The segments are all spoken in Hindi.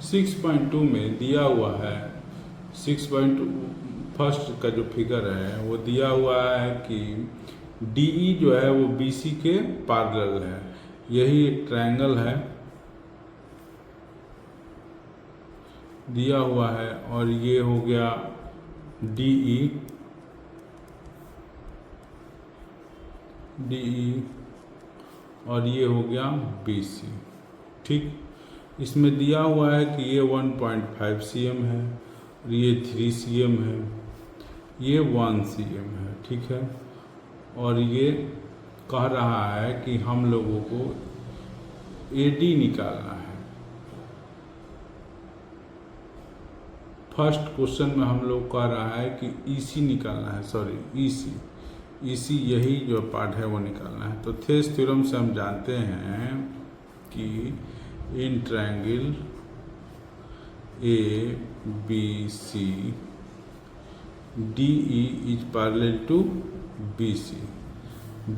6.2 में दिया हुआ है 6.2 फर्स्ट का जो फिगर है वो दिया हुआ है कि DE जो है वो BC के पैरेलल है। यही एक ट्रायंगल है दिया हुआ है और ये हो गया DE और ये हो गया BC। ठीक, इसमें दिया हुआ है कि ये 1.5 cm है और ये 3 cm है, ये 1 cm है। ठीक है, और ये कह रहा है कि हम लोगों को AD निकालना है। फर्स्ट क्वेश्चन में हम लोग कह रहा है कि EC निकालना है, सॉरी EC यही जो पार्ट है वो निकालना है। तो थेस थ्योरम से हम जानते हैं कि इन triangle ABC DE is parallel to BC,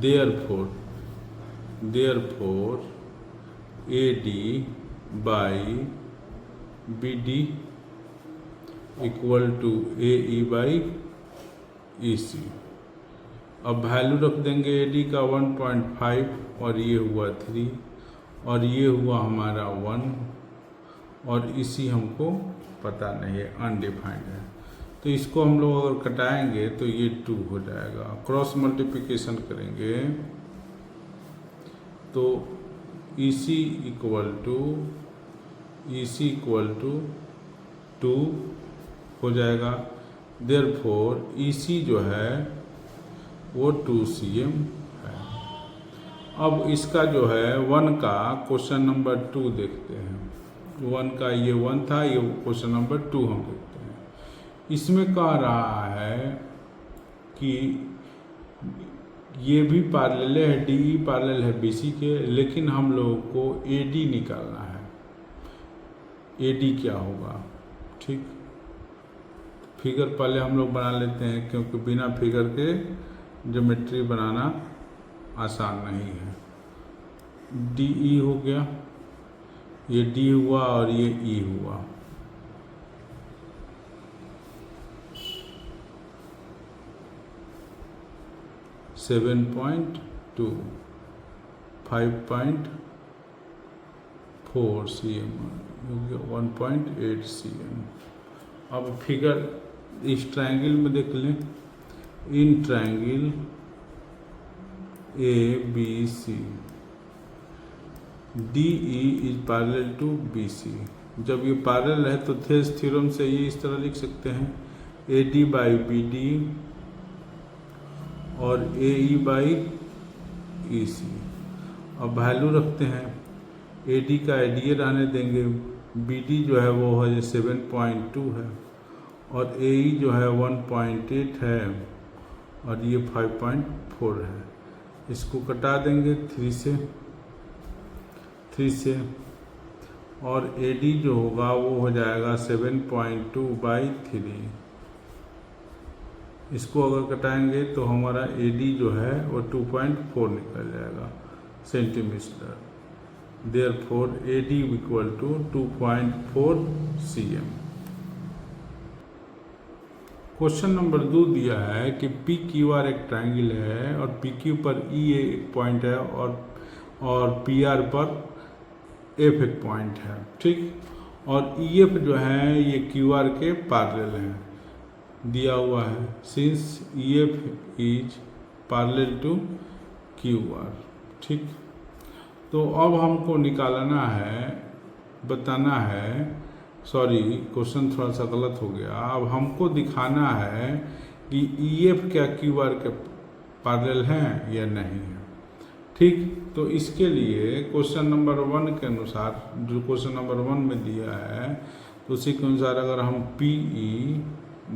therefore AD by BD equal to AE by EC। अब वैल्यू रख देंगे AD का 1.5 और ये हुआ 3 और ये हुआ हमारा 1 और EC हमको पता नहीं है, अनडिफाइंड है। तो इसको हम लोग अगर कटाएंगे तो ये 2 हो जाएगा। क्रॉस मल्टीप्लिकेशन करेंगे तो EC इक्वल टू 2 हो जाएगा। देयरफॉर EC जो है वो 2 cm है। अब इसका जो है 1 का क्वेश्चन नंबर 2 देखते हैं। 1 का ये 1 था, ये क्वेश्चन नंबर 2 हम देखते हैं। इसमें कह रहा है कि ये भी पैरेलल है, DE पैरेलल है BC के, लेकिन हम लोगों को AD निकालना है। AD क्या होगा? ठीक, फिगर पहले हम लोग बना लेते हैं क्योंकि बिना फिगर के ज्योमेट्री बनाना आसान नहीं है। DE हो गया, ये D हुआ और ये E हुआ। Seven 5.4 cm, 1.8 cm। अब फिगर इस ट्रायंगल में देख लें। In triangle ABC DE is parallel to BC। जब ये पैरेलल है तो थेस थ्योरम से ये इस तरह लिख सकते हैं AD by BD और AE by EC। अब वैल्यू रखते हैं, AD का ADA रहने देंगे, BD जो है वो है 7.2 है और AE जो है 1.8 है और ये 5.4 है। इसको कटा देंगे 3 से और AD जो होगा वो हो जाएगा 7.2 by 3। इसको अगर कटाएंगे तो हमारा AD जो है वो 2.4 निकल जाएगा centimetre. Therefore AD equal to 2.4 cm। Question number 2 दिया है कि PQR एक ट्रायंगल है और PQ पर EA एक पॉइंट है और PR पर F एक पॉइंट है। ठीक, और EF जो है ये QR के पैरेलल है दिया हुआ है। Since EF is parallel to QR। ठीक, तो अब हमको निकालना है, बताना है, सॉरी क्वेश्चन थोड़ा सा गलत हो गया। अब हमको दिखाना है कि EF क्या QR के पैरेलल हैं या नहीं है। ठीक, तो इसके लिए क्वेश्चन नंबर 1 के अनुसार, जो क्वेश्चन नंबर 1 में दिया है, तो उसी के अनुसार अगर हम PE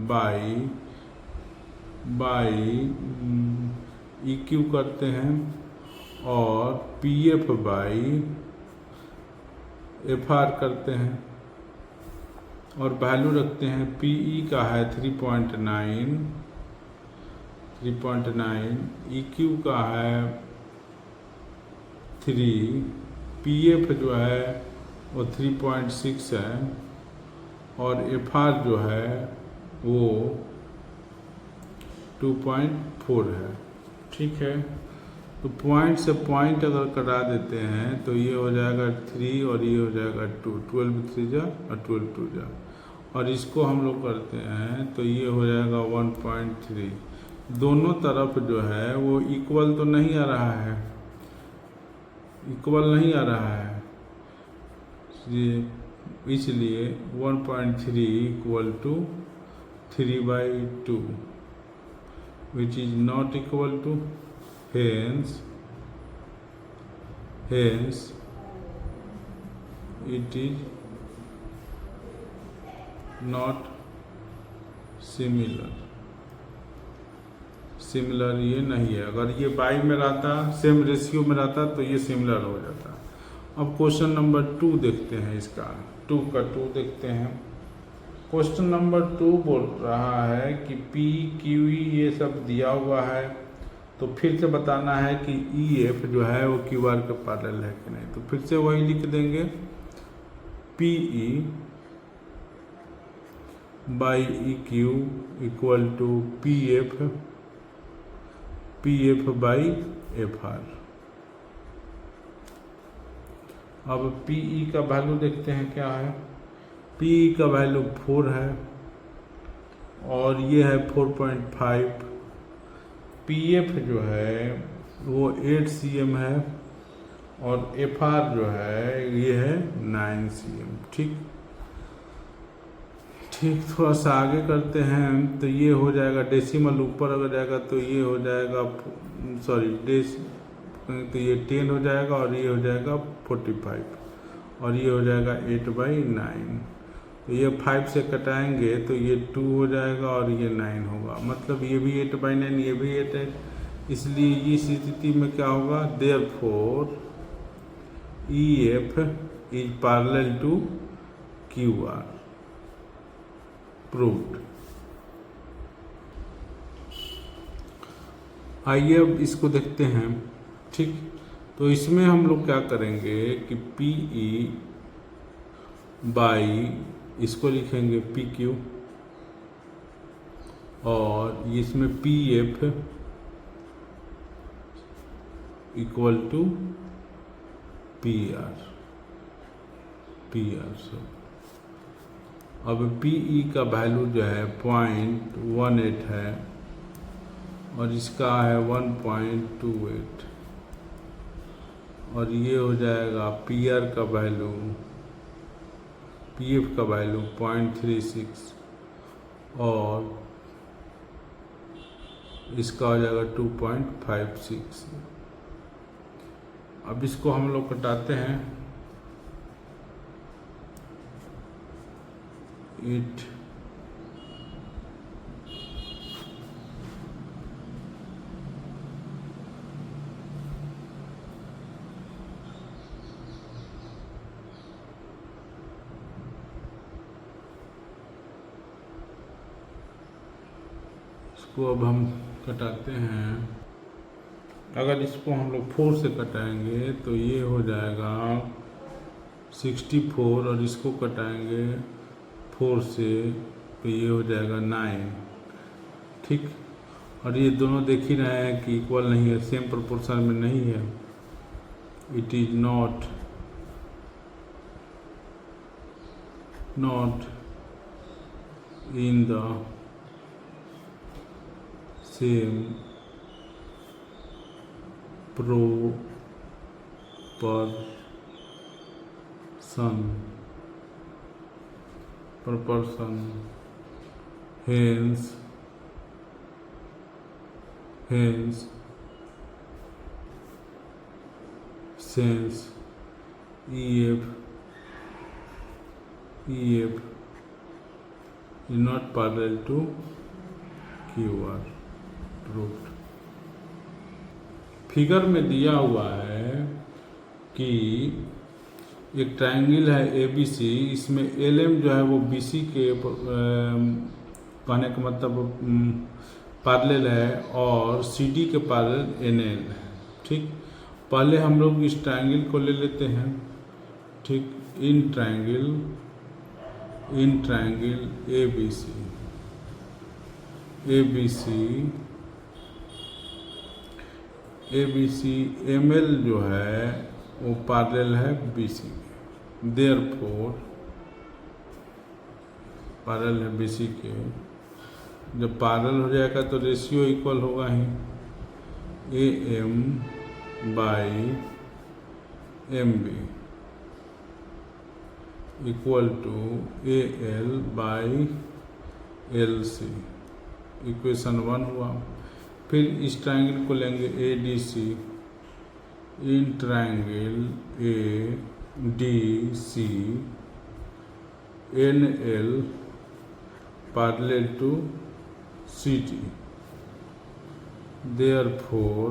बाई EQ करते हैं और PF बाई FR करते हैं और वैल्यू रखते हैं, PE का है 3.9, EQ का है 3, PF जो है वो 3.6 है और एफ आर जो है वो 2.4 है। ठीक है, तो पॉइंट से पॉइंट अगर कटा देते हैं तो ये हो जाएगा 3 और ये हो जाएगा 2, 12 3 जा और 12 2 जा, और इसको हम लोग करते हैं तो ये हो जाएगा 1.3। दोनों तरफ जो है वो इक्वल तो नहीं आ रहा है, इक्वल नहीं आ रहा है, इसलिए 1.3 equal to 3/2 which is not equal to, hence it is not similar ये नहीं है। अगर ये बाई में रहता, सेम रेशियो में रहता तो ये सिमिलर हो जाता। अब क्वेश्चन नंबर 2 देखते हैं, इसका 2 का 2 देखते हैं। क्वेश्चन नंबर 2 बोल रहा है कि पी क्यू ई ये सब दिया हुआ है, तो फिर से बताना है कि ई एफ जो है वो क्यू आर के पैरेलल है कि नहीं। तो फिर से वही लिख देंगे, P E by E Q equal to P F by F R. अब पी ई का वैल्यू देखते हैं क्या है। पी ई का वैल्यू 4 है और ये है 4.5। पी एफ जो है वो 8 cm है और एफ आर जो है ये है 9 cm। ठीक, थोड़ा सा आगे करते हैं तो ये हो जाएगा, डेसिमल ऊपर अगर जाएगा तो ये हो जाएगा, सॉरी तो ये 10 हो जाएगा और ये हो जाएगा 45 और ये हो जाएगा 8/9। तो ये 5 से कटाएंगे तो ये 2 हो जाएगा और ये 9 होगा, मतलब ये भी 8/9 ये भी 8 है। इसलिए इस स्थिति में क्या होगा, therefore E F is parallel to Q R, proved. आइए अब इसको देखते हैं। ठीक, तो इसमें हम लोग क्या करेंगे कि पी ई बाई इसको लिखेंगे पी क्यू और इसमें P F equal to P R. सब अब पी ई का वैल्यू जो है 0.18 है और इसका है 1.28 और ये हो जाएगा पी आर का वैल्यू, पी एफ का वैल्यू 0.36 और इसका हो जाएगा 2.56। अब इसको हम लोग कटाते हैं, 8 इसको अब हम कटाते हैं। अगर इसको हम लोग 4 से कटाएंगे तो ये हो जाएगा 64 और इसको कटाएंगे 4 से तो ये हो जाएगा 9। ठीक, और ये दोनों देख ही रहे हैं कि इक्वल नहीं है, सेम प्रोपोर्शन में नहीं है। It is not in the same proportion, hence since EF is not parallel to QR। Proved. Figure में दिया हुआ है कि एक ट्रायंगल है ABC, इसमें LM जो है वो BC के कहने का मतलब पैरेलल है और CD के पैरेलल NL है। ठीक, पहले हम लोग इस ट्रायंगल को ले लेते हैं। ठीक, इन ट्रायंगल ABC ML जो है वो पैरेलल है BC के, देयरफॉर पैरेलल है BC के। जब पैरेलल हो जाएगा तो रेशियो इक्वल होगा ही, AM by MB equal to AL by LC, equation 1 हुआ। फिर इस ट्रायंगल को लेंगे ADC, in triangle ADC NL parallel to CT, therefore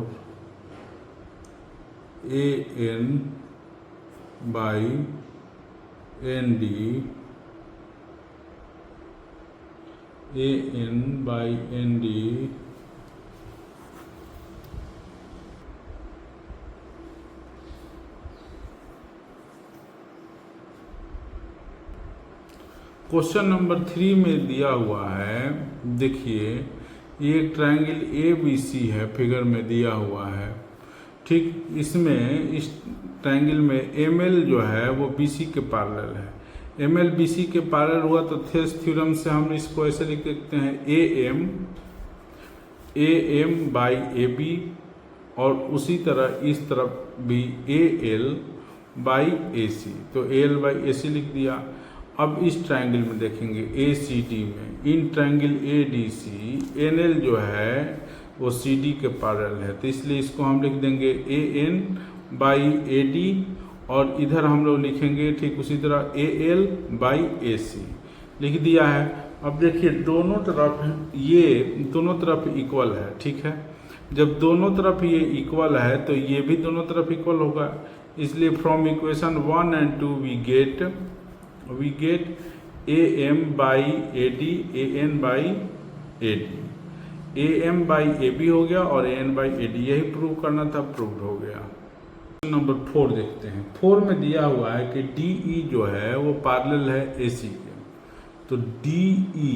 AN बाई ND क्वेश्चन नंबर 3 में दिया हुआ है, देखिए ये एक ट्रायंगल ABC है, फिगर में दिया हुआ है। ठीक, इसमें इस ट्रायंगल में ML जो है वो BC के पैरेलल है। ML BC के पैरेलल हुआ तो थेस थ्योरम से हम इसको ऐसे लिख सकते हैं AM बाई AB, और उसी तरह इस तरफ भी AL बाई AC, तो AL बाई AC लिख दिया। अब इस ट्रायंगल में देखेंगे ACD में, इन ट्रायंगल ADC NL जो है वो CD के पैरेलल है, तो इसलिए इसको हम लिख देंगे AN बाई AD, और इधर हम लोग लिखेंगे ठीक उसी तरह AL बाई AC लिख दिया है। अब देखिए दोनों तरफ इक्वल है, ठीक है। जब दोनों तरफ ये इक्वल है तो ये भी दोनों तरफ इक्वल होगा, इसलिए from equation 1 and 2 we get AM by AD AN by AD, AM by AB हो गया और AN बाई AD, यही प्रूव करना था, प्रूव हो गया। नंबर 4 देखते हैं। 4 में दिया हुआ है कि DE जो है वो पैरेलल है AC के, तो DE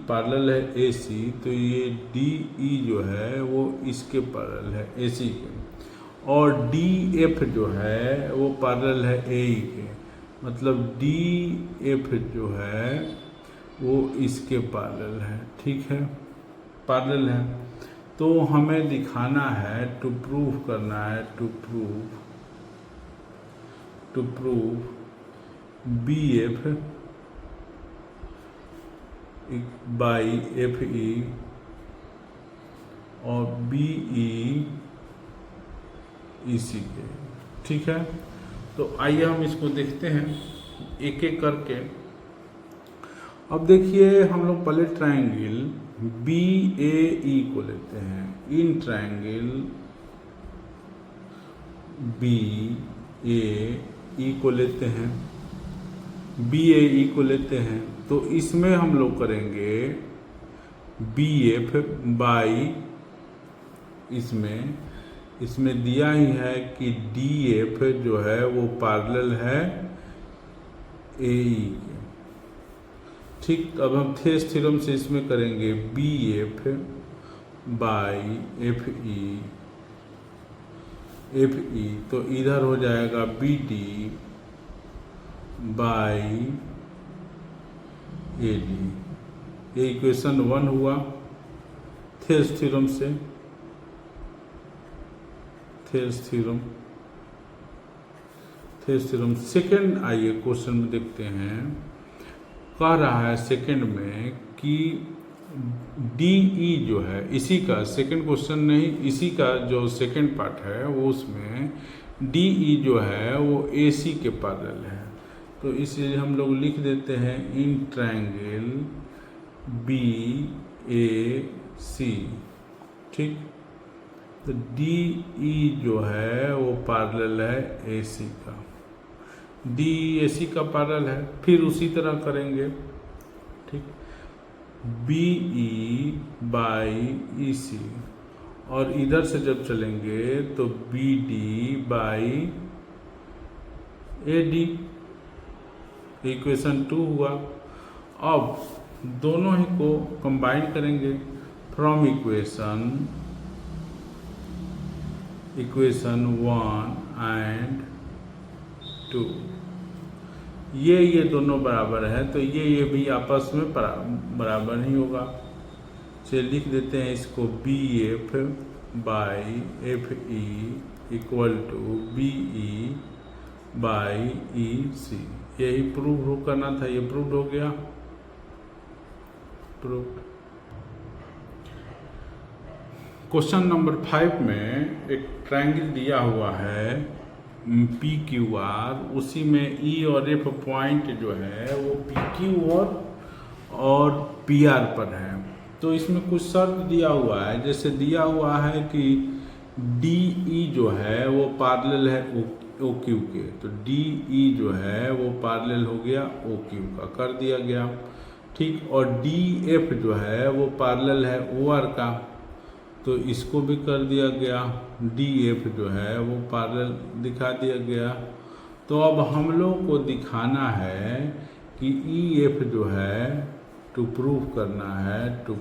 पैरेलल है AC, तो ये DE जो है वो इसके पैरेलल है AC के, और DF जो है वो पैरेलल है AE के, मतलब DF जो है वो इसके पैरेलल है, ठीक है, पैरेलल है। तो हमें दिखाना है, टू प्रूव करना है, to prove BF by FE और BE EC के, ठीक है। तो आइए हम इसको देखते हैं एक एक करके। अब देखिए हम लोग पहले ट्रायंगल BAE को लेते हैं, इन ट्रायंगल BAE को लेते हैं, BAE को लेते हैं, तो इसमें हम लोग करेंगे BF बाई, इसमें दिया ही है कि DF जो है वो पैरेलल है AE के, ठीक। अब हम थेस थ्योरम से इसमें करेंगे BF बाई FE, तो इधर हो जाएगा BD बाई AD, ये इक्वेशन 1 हुआ थेस थ्योरम से। थेस थ्योरम सेकेंड, आइए क्वेश्चन में देखते हैं। कह रहा है सेकेंड में कि DE जो है, इसी का सेकेंड क्वेश्चन नहीं, इसी का जो सेकेंड पार्ट है वो, उसमें DE जो है वो AC के पैरेलल है, तो इसलिए हम लोग लिख देते हैं इन ट्रायंगल BAC, ठीक। तो DE जो है वो पैरेलल है AC का, DE AC का पैरेलल है। फिर उसी तरह करेंगे, ठीक, BE बाई EC, और इधर से जब चलेंगे तो BD बाई AD, इक्वेशन 2 हुआ। अब दोनों ही को कंबाइन करेंगे फ्रॉम इक्वेशन 1 एंड 2। ये दोनों बराबर है तो ये भी आपस में बराबर ही होगा। चलिए लिख देते हैं इसको BF by FE equal to BE by EC। यही प्रूव करना था, ये प्रूव हो गया। प्रूव। क्वेश्चन नंबर 5 में एक ट्रायंगल दिया हुआ है PQR, उसी में E और F पॉइंट जो है वो PQ और PR पर है। तो इसमें कुछ शर्त दिया हुआ है, जैसे दिया हुआ है कि DE जो है वो पैरेलल है OQ के, तो DE जो है वो पैरेलल हो गया OQ का, कर दिया गया। ठीक, और DF जो है वो पैरेलल है OR का, तो इसको भी कर दिया गया। DF जो है वो पैरेलल दिखा दिया गया। तो अब हम लोग को दिखाना है कि EF जो है टू प्रूव करना है, टू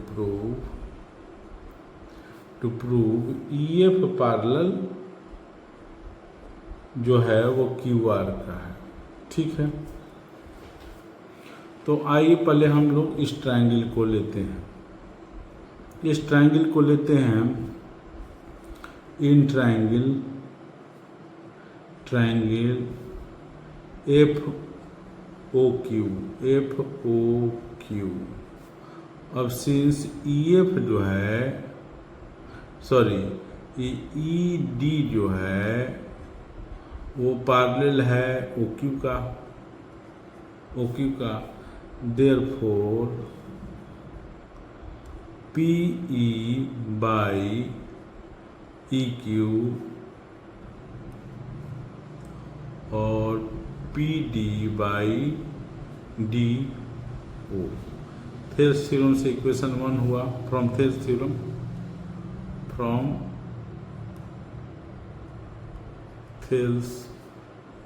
प्रूव EF पैरेलल जो है वो QR का है। ठीक है, तो आइए पहले हम लोग इस ट्रायंगल को लेते हैं। इस ट्रायंगल को लेते हैं इन ट्रायंगल FOQ। अब सिंस EF जो है ED जो है वो पैरेलल है OQ का, देयरफॉर PE बाई EQ और PD by DO। Thales theorem से इक्वेशन 1 हुआ, फ्रॉम थेल्स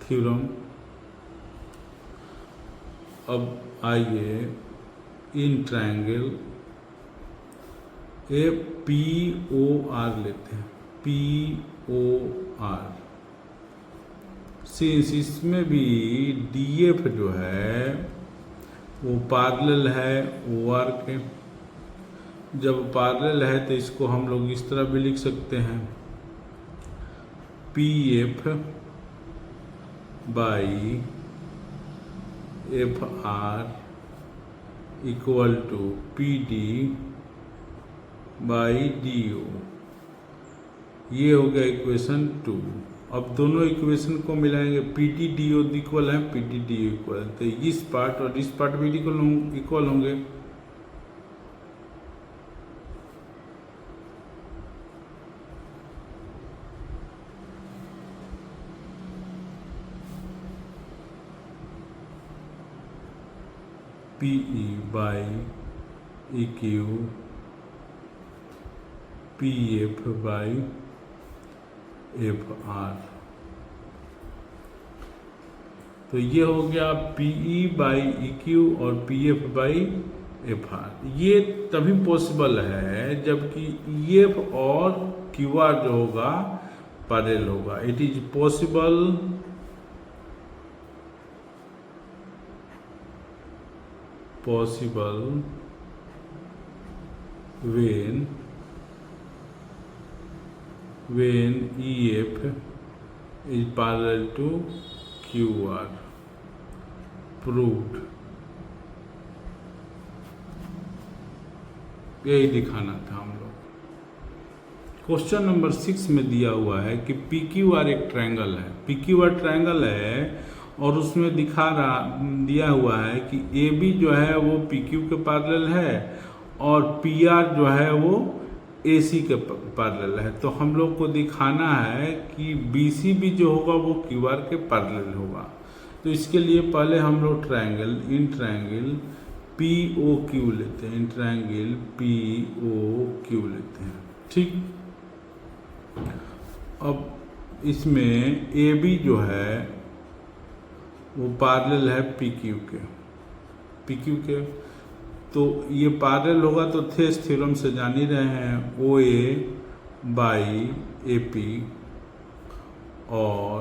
थ्योरम। अब आइए इन ट्रायंगल POR लेते हैं। POR सिंस इसमें भी DF जो है वो पैरेलल है OR के, जब पैरेलल है तो इसको हम लोग इस तरह भी लिख सकते हैं PF by FR equal to PD by DO। ये हो गया इक्वेशन 2। अब दोनों इक्वेशन को मिलाएंगे, PD DO इक्वल है, PD DO इक्वल, तो इस पार्ट और इस पार्ट भी इक्वल होंगे। PE by EQ PF by FR। तो ये हो गया PE बाई EQ और PF बाई FR। ये तभी पॉसिबल है जबकि EF और QR जो होगा पैरेलल होगा। It is possible when EF is parallel to QR। proved। यही दिखाना था हम लोग। क्वेश्चन नंबर 6 में दिया हुआ है कि PQR एक ट्रायंगल है। PQR ट्रायंगल है और उसमें दिया हुआ है कि AB जो है वो PQ के पैरेलल है और PR जो है वो AC के पैरेलल है। तो हम लोग को दिखाना है कि BC भी जो होगा वो QR के पैरेलल होगा। तो इसके लिए पहले हम लोग इन ट्रायंगल POQ लेते हैं, इन ट्रायंगल POQ लेते हैं। ठीक, अब इसमें AB जो है वो पैरेलल है पी क्यू के। तो ये पैरेलल होगा तो थेस थ्योरम से जान ही रहे हैं ओ ए बाई ए पी और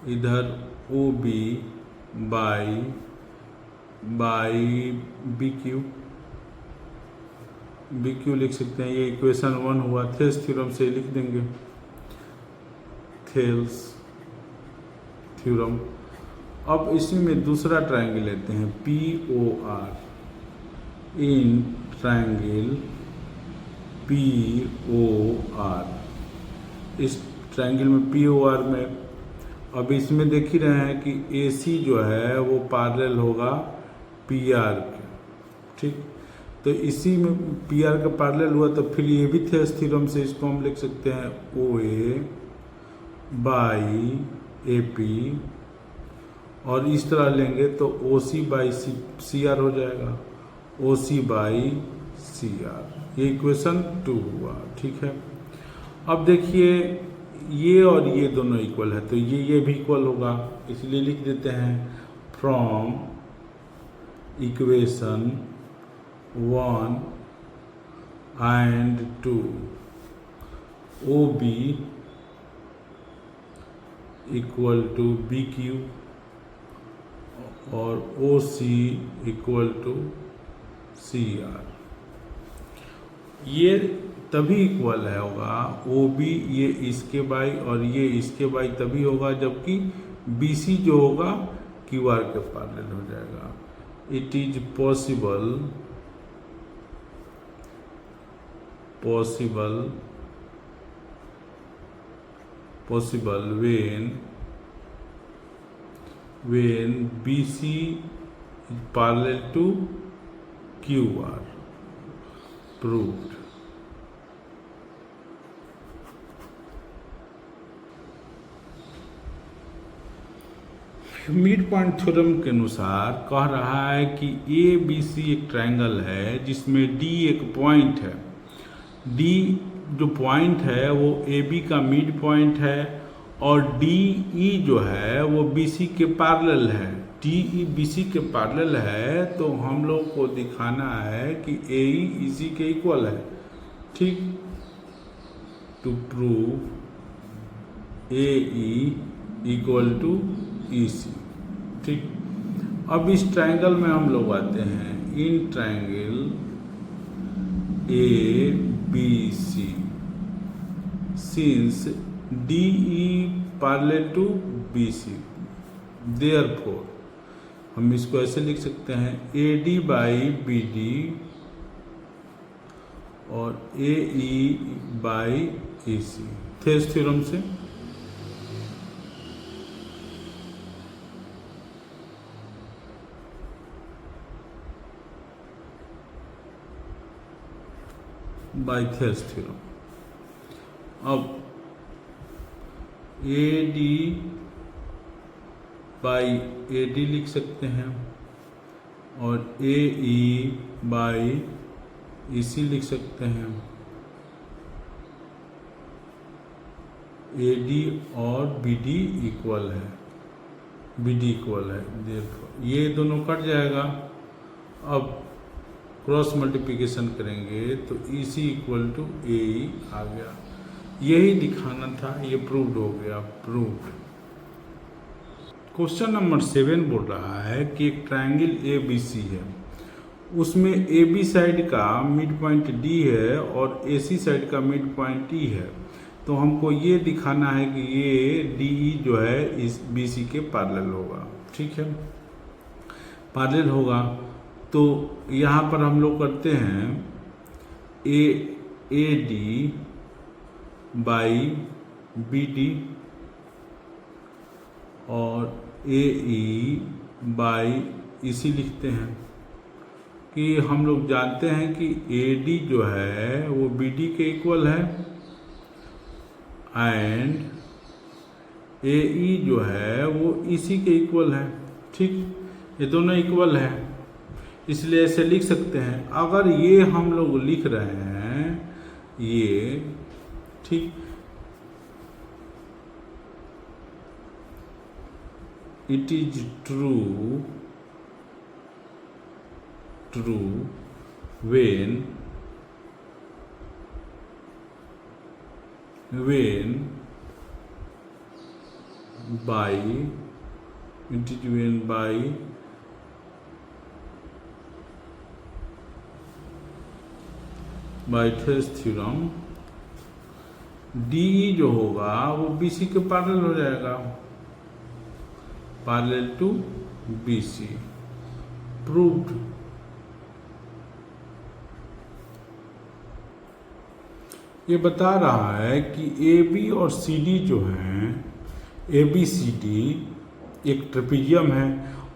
इधर O B by B Q लिख सकते हैं। ये इक्वेशन 1 हुआ, थेल्स थ्योरम से लिख देंगे, थेल्स थ्योरम। अब इसी में दूसरा ट्रायंगल लेते हैं P O R, in triangle P O R. इस ट्रायंगल में पी ओ आर में अब इसमें देख ही रहे हैं कि ए सी जो है वो पैरेलल होगा पी आर के, ठीक। तो इसी में पी आर का पैरेलल हुआ तो फिर ये भी थेल्स थ्योरम से इसको हम लिख सकते हैं ओ ए बाई ए पी और इस तरह लेंगे तो ओ सी बाई सी आर हो जाएगा, ओ सी बाई सी आर। ये इक्वेशन 2 हुआ, ठीक है। अब देखिए ये और ये दोनों इक्वल है तो ये भी इक्वल होगा, इसलिए लिख देते हैं from equation 1 and 2 O B equal to B Q और O C equal to C R. ये तभी इक्वल है होगा ओ बी ये इसके बाई और ये इसके बाई तभी होगा जबकि बी सी जो होगा क्यू आर के पैरेलल हो जाएगा। It is possible when BC is parallel to QR, proved। Mid point theorem के अनुसार कह रहा है कि ए बी सी एक ट्रायंगल है जिसमें डी एक पॉइंट है। डी जो पॉइंट है वो ए बी का मिड पॉइंट है और डी ई जो है वो बी सी के पैरेलल है। डी ई बी सी के पैरेलल है तो हम लोग को दिखाना है कि ए ई सी के इक्वल है, ठीक। To prove A E equal to E C, ठीक। अब इस ट्रायंगल में हम लोग आते हैं in triangle A B C since D E parallel to B C, therefore हम इसको ऐसे लिख सकते हैं A D by B D और A E by E C, Thales theorem से। By Thales theorem. अब A D by A D लिख सकते हैं और ए ई बाई ई सी लिख सकते हैं। ए डी और बी डी इक्वल है, बी डी इक्वल है, देखो ये दोनों कट जाएगा। अब क्रॉस मल्टीप्लिकेशन करेंगे तो ई सी इक्वल टू ए ई आ गया। यही दिखाना था, ये प्रूव्ड हो गया, प्रूव्ड। क्वेश्चन नंबर 7 बोल रहा है कि एक ट्रायंगल ए बी सी है, उसमें ए बी साइड का मिड पॉइंट डी है और ए सी साइड का मिड पॉइंट ई है। तो हमको ये दिखाना है कि ये डी ई जो है इस बी सी के पैरेलल होगा, ठीक है, पैरेलल होगा। तो यहाँ पर हम लोग करते हैं A D by B D और ए ई बाई ई सी लिखते हैं कि हम लोग जानते हैं कि ए डी जो है वो बी डी के इक्वल है एंड ए ई जो है वो ई सी के इक्वल है, ठीक। ये दोनों इक्वल है इसलिए ऐसे लिख सकते हैं। अगर ये हम लोग लिख रहे हैं ये, ठीक, it is true when by Bayes' theorem D जो होगा वो बीसी के पैरेलल हो जाएगा, पैरेलल टू बीसी। प्रूव्ड। ये बता रहा है कि ए बी और सी डी जो हैं, ए बी सी डी एक ट्रेपेजियम है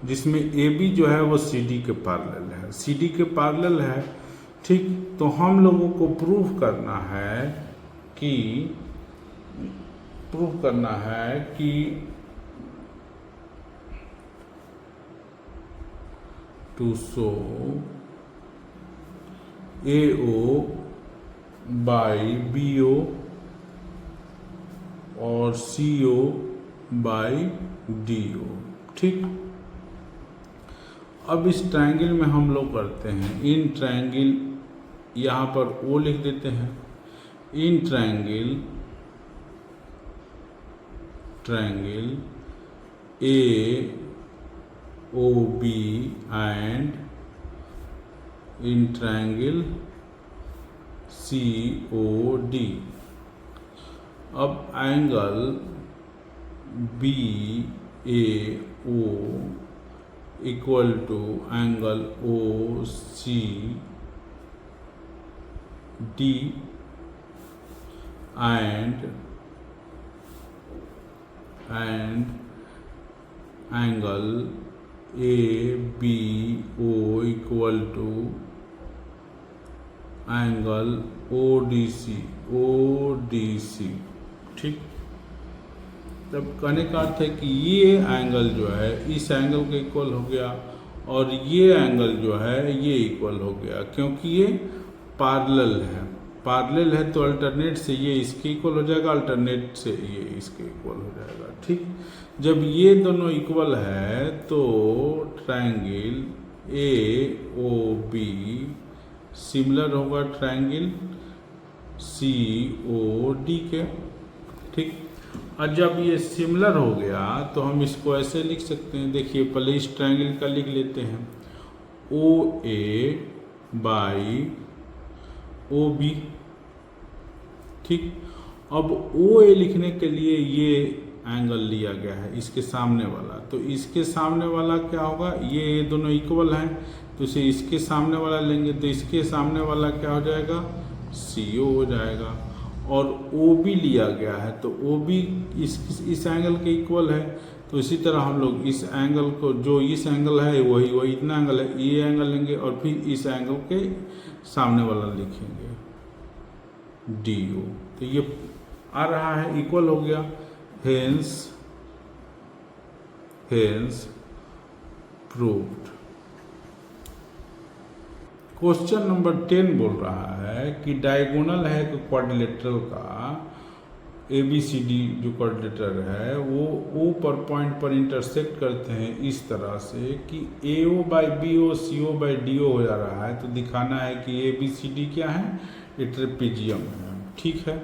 जिसमें ए बी जो है वो सी डी के पैरेलल है, सी डी के पैरेलल है। ठीक, तो हम लोगों को प्रूव करना है कि to show AO by BO और CO बाई DO। ठीक, अब इस ट्रायंगल में हम लोग करते हैं, इन ट्रायंगल यहाँ पर O लिख देते हैं, in triangle AOB and in triangle COD। अब angle BAO equal to angle OCD and angle ABO equal to angle ODC। ठीक, तब कहने का अर्थ है कि ये एंगल जो है इस एंगल के इक्वल हो गया और ये एंगल जो है ये इक्वल हो गया, क्योंकि ये पैरेलल है तो अल्टरनेट से ये इसके इक्वल हो जाएगा, अल्टरनेट से ये इसके इक्वल हो जाएगा। ठीक, जब ये दोनों इक्वल है तो ट्रायंगल AOB सिमिलर होगा ट्रायंगल COD के। ठीक, और जब ये सिमिलर हो गया तो हम इसको ऐसे लिख सकते हैं, देखिए पहले इस ट्रायंगल का लिख लेते हैं, OA बाई OB। ठीक, अब OA लिखने के लिए ये एंगल लिया गया है इसके सामने वाला, तो इसके सामने वाला क्या होगा, ये दोनों इक्वल हैं तो इसे इसके सामने वाला लेंगे, तो इसके सामने वाला क्या हो जाएगा, CO हो जाएगा। और OB लिया गया है तो OB इस एंगल के इक्वल है, तो इसी तरह हम लोग इस एंगल को, जो इस एंगल है वही इतना एंगल है, ये एंगल लेंगे और फिर इस एंगल के सामने वाला लिखेंगे DO, तो ये आ रहा है, इक्वल हो गया। Hence proved. क्वेश्चन नंबर 10 बोल रहा है कि डायगोनल है तो क्वाड्रिलेटरल का ABCD जो क्वाड्रिलेटरल है वो O पर पॉइंट पर इंटरसेक्ट करते हैं इस तरह से कि AO by BO CO by DO हो जा रहा है, तो दिखाना है कि ABCD क्या है, ये ट्रेपेजियम है। ठीक है,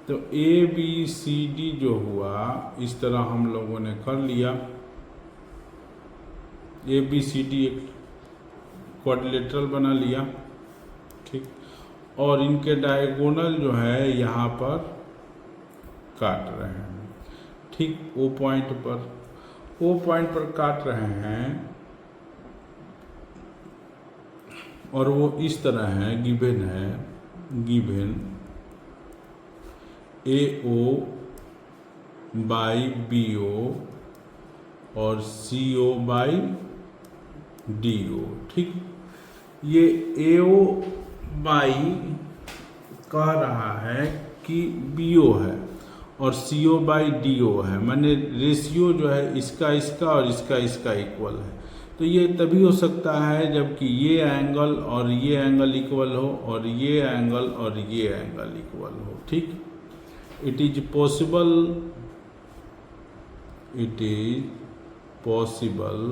तो ABCD जो हुआ इस तरह हम लोगों ने कर लिया, ABCD एक क्वाड्रिलेटरल बना लिया। ठीक, और इनके डायगोनल जो है यहाँ पर काट रहे हैं। ठीक, O पॉइंट पर काट रहे हैं और वो इस तरह है, गिवन AO बाई BO और CO बाई DO। ठीक, ये AO बाई कह रहा है कि BO है और CO बाई DO है, माने रेशियो जो है इसका और इसका इक्वल है। तो ये तभी हो सकता है जबकि ये एंगल और ये एंगल इक्वल हो और ये एंगल और ये एंगल इक्वल हो। ठीक, it is possible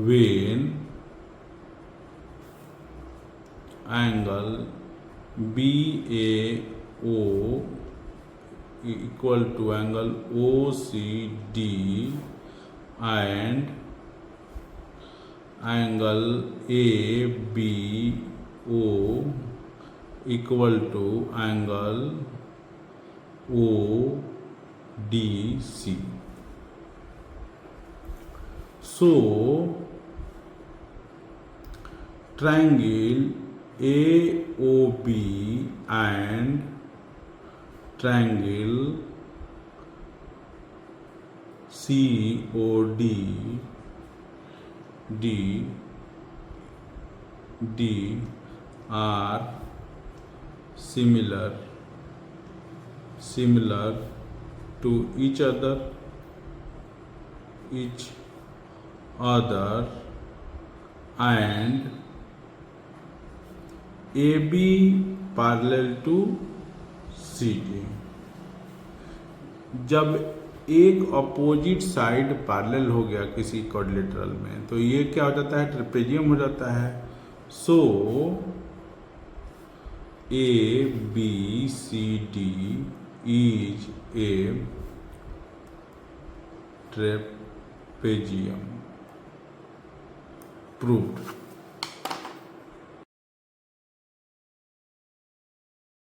when angle BAO equal to angle OCD and angle ABO equal to angle ODC. So triangle AOB and triangle COD are similar to each other and AB parallel to CD. जब एक अपोजिट साइड पैरेलल हो गया किसी क्वाड्रिलेटरल में तो ये क्या हो जाता है, ट्रेपेजियम हो जाता है. सो ABCD is a trapezium. Proved.